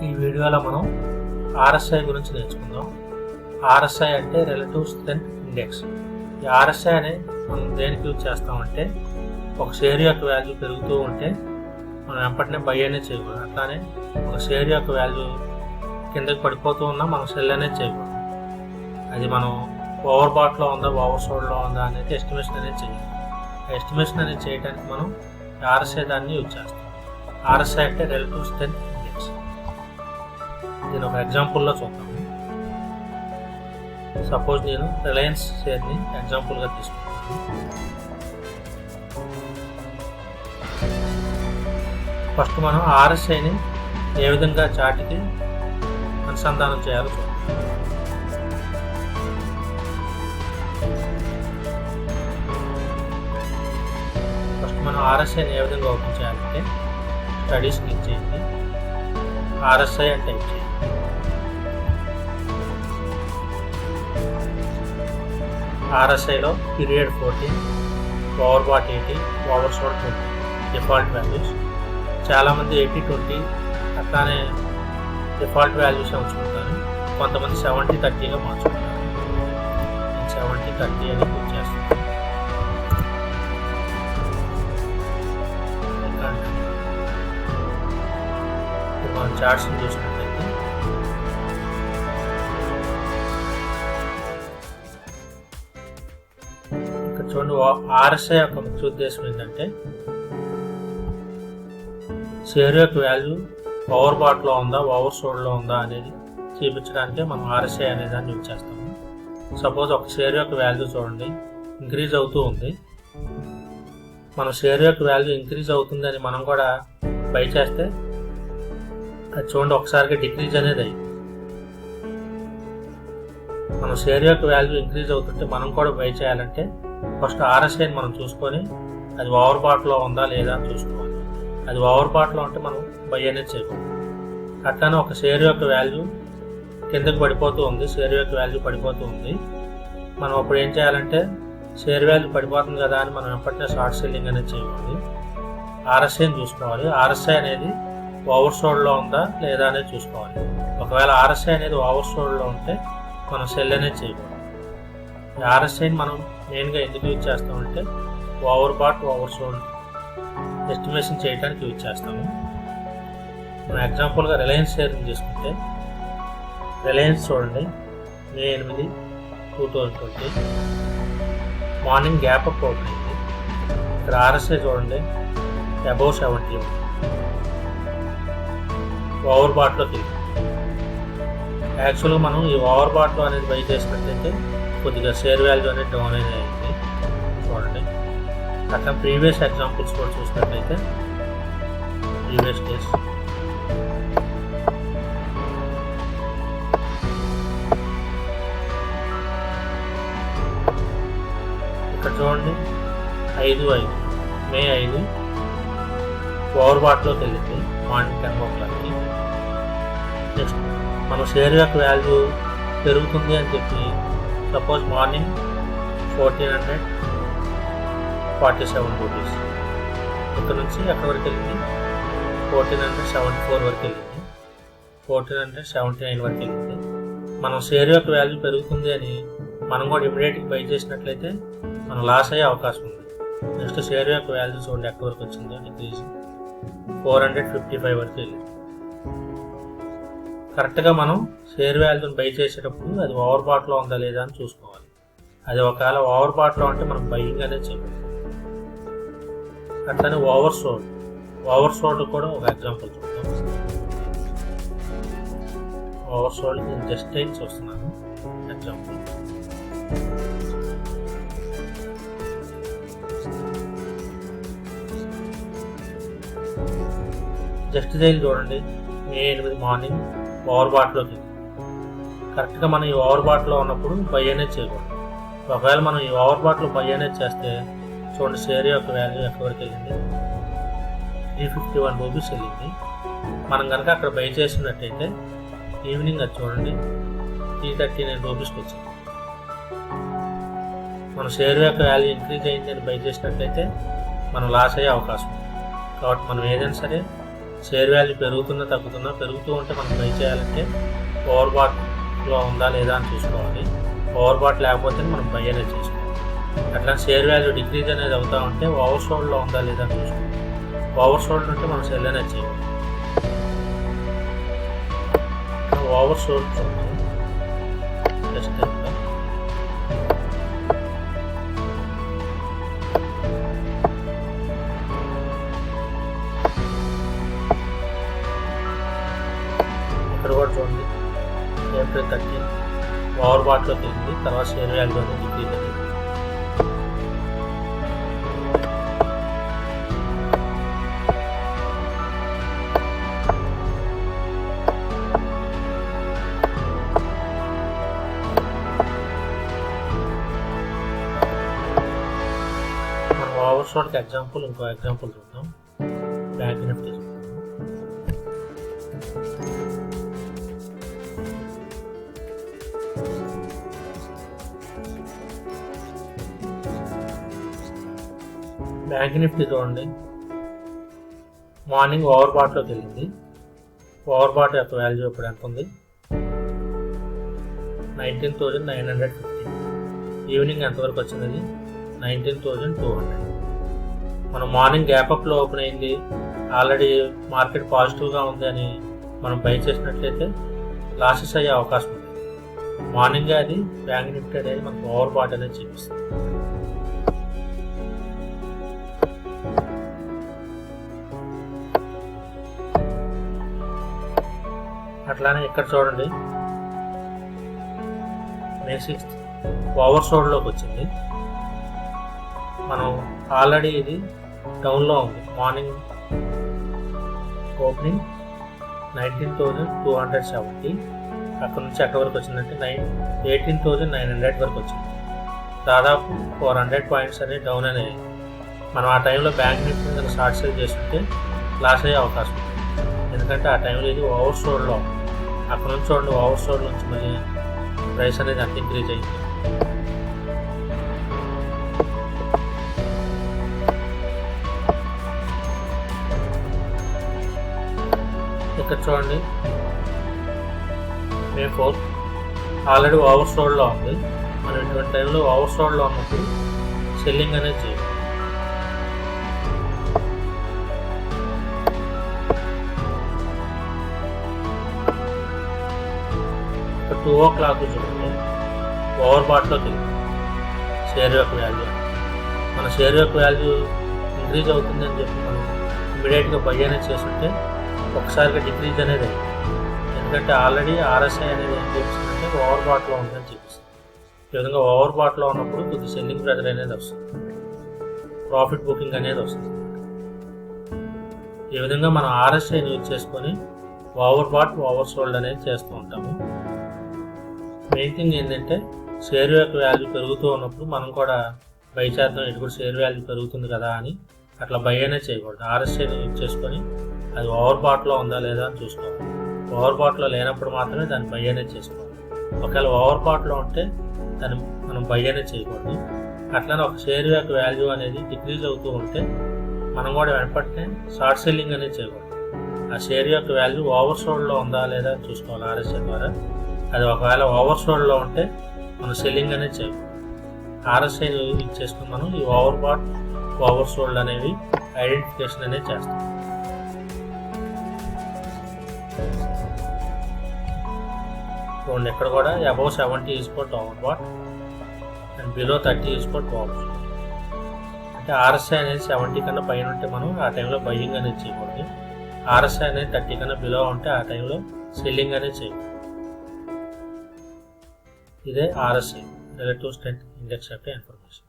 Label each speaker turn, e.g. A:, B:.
A: ఈ వీడియోలో మనం ఆర్ఎస్ఐ గురించి నేర్చుకుందాం. ఆర్ఎస్ఐ అంటే రిలేటివ్ స్ట్రెంత్ ఇండెక్స్. ఈ ఆర్ఎస్ఐ అనేది మనం దేనికి యూజ్ చేస్తామంటే, ఒక షేర్ యొక్క వాల్యూ పెరుగుతూ ఉంటే మనం వెంటనే బై అనేది చేయకూడదు. అట్లానే ఒక షేర్ యొక్క వాల్యూ కిందకి పడిపోతూ ఉన్నా మనం సెల్ అనేది చేయకూడదు. అది మనం ఓవర్ బాట్లో ఉందా ఓవర్ సోల్డ్లో ఉందా అనేది ఎస్టిమేషన్ అనేది చేయాలి. ఆ ఎస్టిమేషన్ అనేది చేయడానికి మనం ఆర్ఎస్ఐ దాన్ని యూజ్ చేస్తాం. ఆర్ఎస్ఐ అంటే రిలేటివ్ స్ట్రెంత్ ఇండెక్స్. దీని ఒక ఎగ్జాంపుల్లో చూద్దాం. సపోజ్ నేను రిలయన్స్ షేర్ని ఎగ్జాంపుల్గా తీసుకుంటాను. ఫస్ట్ మనం ఆర్ఎస్ఐని ఏ విధంగా చార్ట్కి అనుసంధానం చేయాలో చూద్దాం. ఫస్ట్ మనం ఆర్ఎస్ఐని ఏ విధంగా ఓపెన్ చేయాలంటే, స్టడీస్ క్లిక్ చేయండి, ఆర్ఎస్ఐ అని టైప్ చేయండి. ఆర్ఎస్ఐలో period 14, overbought 80, oversold 20 default values. చాలామంది 80-20 అట్లానే డిఫాల్ట్ వాల్యూస్ ఉంచుకుంటారు. కొంతమంది 70-30గా మార్చుకుంటారు. నేను 70-30 అని క్లిక్ చేస్తాను. ఇప్పుడు మనం చార్ట్స్ని చూసినట్లయితే చూడండి, ఆర్ఎస్ఐ యొక్క ముఖ్య ఉద్దేశం ఏంటంటే, షేర్ యొక్క వాల్యూ ఓవర్ బాట్లో ఉందా ఓవర్ సోల్డ్లో ఉందా అనేది చూపించడానికే మనం ఆర్ఎస్ఐ అనే దాన్ని యూజ్ చేస్తాము. సపోజ్ ఒక షేర్ యొక్క వాల్యూ చూడండి ఇంక్రీజ్ అవుతూ ఉంది. మన షేర్ యొక్క వాల్యూ ఇంక్రీజ్ అవుతుందని మనం కూడా బై చేస్తే అది చూడండి ఒకసారిగా డిక్రీజ్ అనేది అయ్యింది. మన షేర్ యొక్క వాల్యూ ఇంక్రీజ్ అవుతుంటే మనం కూడా బై చేయాలంటే ఫస్ట్ ఆర్ఎస్ఐని మనం చూసుకొని అది ఓవర్ బాట్లో ఉందా లేదా అని చూసుకోవాలి. అది ఓవర్ బాట్లో ఉంటే మనం బై అనేది చేయకూడదు. అట్లానే ఒక షేర్ యొక్క వాల్యూ కిందకి పడిపోతూ ఉంది, షేర్ యొక్క వాల్యూ పడిపోతూ ఉంది. మనం అప్పుడు ఏం చేయాలంటే, షేర్ వాల్యూ పడిపోతుంది కదా అని మనం ఎప్పటినే షార్ట్ సెల్లింగ్ అనేది చేయాలి. ఆర్ఎస్ఐని చూసుకోవాలి. ఆర్ఎస్ఐ అనేది ఓవర్ సోల్డ్లో ఉందా లేదా అనేది చూసుకోవాలి. ఒకవేళ ఆర్ఎస్ఐ అనేది ఓవర్ సోల్డ్లో ఉంటే మనం సెల్ అనేది చేయకూడదు. ఆర్ఎస్ఐని మనం మెయిన్గా ఎందుకు యూజ్ చేస్తామంటే, over bat over sold estimation చేయడానికి యూజ్ చేస్తాము. మన ఎగ్జాంపుల్గా రిలయన్స్ షేర్ని తీసుకుంటే, రిలయన్స్ చూడండి May 8, 2020 morning gap up open అయింది. ఇక్కడ ఆర్ఎస్ఐ చూడండి అబౌవ్ 70 ఓవర్ బాట్లోకి వెళ్ళి. యాక్చువల్గా మనం ఈ ఓవర్ బాట్లో అనేది బై చేసినట్లయితే కొద్దిగా షేర్ వాల్యూ అనేది డౌన్ అనేది అయింది చూడండి. అట్లా ప్రీవియస్ ఎగ్జాంపుల్స్ కూడా చూసినట్లయితే, ప్రీవియస్ డేస్ ఇక్కడ చూడండి 5/5 May 5 ఓవర్ బాట్లోకి వెళ్ళింది మార్నింగ్ 10 o'clockకి. నెక్స్ట్ మన షేర్ యొక్క వాల్యూ పెరుగుతుంది అని చెప్పి సపోజ్ మార్నింగ్ 1447 రూపీస్, ఇక్కడ నుంచి ఎక్కడి వరకు వెళ్ళింది 1474 వరకు వెళ్ళింది, 1479 వరకు వెళ్ళింది. మనం షేర్ యొక్క వాల్యూ పెరుగుతుంది అని మనం కూడా ఇమీడియట్గా బై చేసినట్లయితే మనం లాస్ అయ్యే అవకాశం ఉంది. నెక్స్ట్ షేర్ యొక్క వాల్యూ చూడండి ఎక్కడి వరకు వచ్చిందో డిక్రీజ్ 455 వరకు వెళ్ళింది. కరెక్ట్గా మనం షేర్ వాల్యూని బై చేసేటప్పుడు అది ఓవర్ బాట్లో ఉందా లేదా అని చూసుకోవాలి. అది ఒకవేళ ఓవర్ బాట్లో అంటే మనం బయింగ్ అనేది చేయాలి. అట్లనే ఓవర్ సోల్డ్ కూడా ఒక ఎగ్జాంపుల్ చూద్దాం. ఓవర్ సోల్డ్ నేను జస్ట్ టైం చూస్తున్నాను ఎగ్జాంపుల్. జస్ట్ డైల్ చూడండి May 8 మార్నింగ్ ఓవర్ బాట్లోకి. కరెక్ట్గా మనం ఈ ఓవర్ బాట్లో ఉన్నప్పుడు బై అనేది చేయకూడదు. ఒకవేళ మనం ఈ ఓవర్ బాట్లో బై అనేది చేస్తే చూడండి షేర్ యొక్క వాల్యూ ఎక్కడి వరకు వెళ్ళింది 351 రూపీస్ వెళ్ళింది. మనం కనుక అక్కడ బై చేసినట్టయితే ఈవినింగ్ అది చూడండి 339 రూపీస్కి వచ్చింది. మన షేర్ యొక్క వాల్యూ ఇంక్రీజ్ అయింది అని బై చేసినట్లయితే మనం లాస్ అయ్యే అవకాశం ఉంది. కాబట్టి మనం ఏదైనా సరే షేర్ వాల్యూ పెరుగుతున్నా తగ్గుతున్నా, పెరుగుతూ ఉంటే మనం బై చేయాలంటే ఓవర్ బాట్లో ఉందా లేదా అని చూసుకోవాలి. ఓవర్ బాట్ లేకపోతే మనం బై అనేది చేసుకోవాలి. అట్లా షేర్ వాల్యూ డిక్రీజ్ అనేది అవుతా ఉంటే ఓవర్ సోల్డ్లో ఉందా లేదా అని చూసుకోవాలి. ఓవర్ సోల్డ్ ఉంటే మనం సెల్ అనేది చేయాలి. ఓవర్ సోల్డ్ చూద్దాం. జస్ట్ ఇక్కడ కూడా చూడండి, ఏప్రిల్ 13 ఓవర్ బాట్లోకి వెళ్ళింది, తర్వాత షేర్ వాల్యూ అనేది డిక్రీజ్ అయింది. ఓవర్ సోల్డ్కి ఎగ్జాంపుల్ ఇంకో ఎగ్జాంపుల్ చూద్దాం. బ్యాంక్ నిఫ్టీ చూద్దాం. బ్యాంక్ నిఫ్టీ చూడండి, మార్నింగ్ ఓవర్ బాట్లోకి వెళ్ళింది. ఓవర్ బాట్ యొక్క వాల్యూ ఇప్పుడు ఎంత ఉంది? 19,915. ఈవినింగ్ ఎంతవరకు వచ్చింది? 19,200. మనం మార్నింగ్ గ్యాప్అప్లో ఓపెన్ అయింది, ఆల్రెడీ మార్కెట్ పాజిటివ్గా ఉంది అని మనం బై చేసినట్లయితే లాసెస్ అయ్యే అవకాశం ఉంది. మార్నింగ్ అది బ్యాంక్ నిఫ్టీ అనేది మనకు ఓవర్ బాట్ అనేది చూపిస్తుంది. అట్లానే ఇక్కడ చూడండి, May 6th ఓవర్ సోల్డ్లోకి వచ్చింది. మనం ఆల్రెడీ ఇది డౌన్లో ఉంది. మార్నింగ్ ఓపెనింగ్ 19,270, అక్కడ నుంచి ఎక్కడి వరకు వచ్చిందంటే 18,900 వరకు వచ్చింది. దాదాపు 400 పాయింట్స్ అనేది డౌన్ అనేది. మనం ఆ టైంలో బ్యాంక్ నిఫ్టీ కనుక షార్ట్ సేల్ చేస్తుంటే లాస్ అయ్యే అవకాశం ఉంది. ఎందుకంటే ఆ టైంలో ఇది ఓవర్ సోల్డ్లో ఉంది. అక్కడ నుంచి చూడండి, ఓవర్ సోల్డ్ నుంచి మళ్ళీ ప్రైస్ అనేది అంత ఇంక్రీజ్ అయింది. ఇక్కడ చూడండి, May 4th ఆల్రెడీ ఓవర్ సోల్డ్లో ఉంది. మనం ఇటువంటి టైంలో ఓవర్ సోల్డ్లో ఉన్నప్పుడు సెల్లింగ్ అనేది చేయాలి. ఇక్కడ 2 o'clock చూడండి, ఓవర్ బాట్లోకి వెళ్ళి షేర్ యొక్క వాల్యూ, మన షేర్ యొక్క వాల్యూ ఇంక్రీజ్ అవుతుందని చెప్పి మనం ఇమీడియట్గా బై అనేది చేస్తుంటే ఒకసారిగా డిక్రీజ్ అనేది అయింది. ఎందుకంటే ఆల్రెడీ RSI అనేది ఏం చూపిస్తుందంటే ఓవర్ బాట్లో ఉందని చూపిస్తుంది. ఈ విధంగా ఓవర్ బాట్లో ఉన్నప్పుడు కొద్ది సెల్లింగ్ ప్రెజర్ అనేది వస్తుంది, ప్రాఫిట్ బుకింగ్ అనేది వస్తుంది. ఈ విధంగా మనం RSIని యూజ్ చేసుకొని ఓవర్ బాట్ ఓవర్ సోల్డ్ అనేది చేస్తూ ఉంటాము. మెయిన్ థింగ్ ఏంటంటే షేర్ యొక్క వాల్యూ పెరుగుతూ ఉన్నప్పుడు మనం కూడా బై చేద్దాం, ఇటు కూడా షేర్ వాల్యూ పెరుగుతుంది కదా అని అట్లా బై అనేది చేయకూడదు. RSIని యూజ్ చేసుకొని అది ఓవర్ బాట్లో ఉందా లేదా అని చూసుకోవాలి. ఓవర్ బాట్లో లేనప్పుడు మాత్రమే దాన్ని బై అనేది చేసుకోవాలి. ఒకవేళ ఓవర్ బాట్లో ఉంటే దాన్ని మనం బై అనేది చేయకూడదు. అట్లనే ఒక షేర్ యొక్క వాల్యూ అనేది డిక్రీజ్ అవుతూ ఉంటే మనం కూడా వెంటనే షార్ట్ సెల్లింగ్ అనేది చేయకూడదు. ఆ షేర్ యొక్క వాల్యూ ఓవర్ సోల్డ్లో ఉందా లేదా అని చూసుకోవాలి RSI ద్వారా. అది ఒకవేళ ఓవర్ సోల్డ్లో ఉంటే మనం సెల్లింగ్ అనేది చేయకూడదు. RSIని యూజ్ చేసుకుని మనం ఈ ఓవర్ బాట్ ఓవర్ సోల్డ్ అనేవి ఐడెంటిఫికేషన్ అనేది చేస్తాం. చూడండి, ఇక్కడ కూడా above 70 is for over bat and below 30 is for over sold. అంటే RSI అనేది 70 కన్నా పైన ఉంటే మనం ఆ టైంలో బయ్యింగ్ అనేది చేయకూడదు. RSI అనేది 30 కన్నా బిలో ఉంటే ఆ టైంలో సెల్లింగ్ అనేది చేయకూడదు. ఇదే RSI, రిలేటివ్ స్ట్రెంత్ ఇండెక్స్ యొక్క ఇన్ఫర్మేషన్.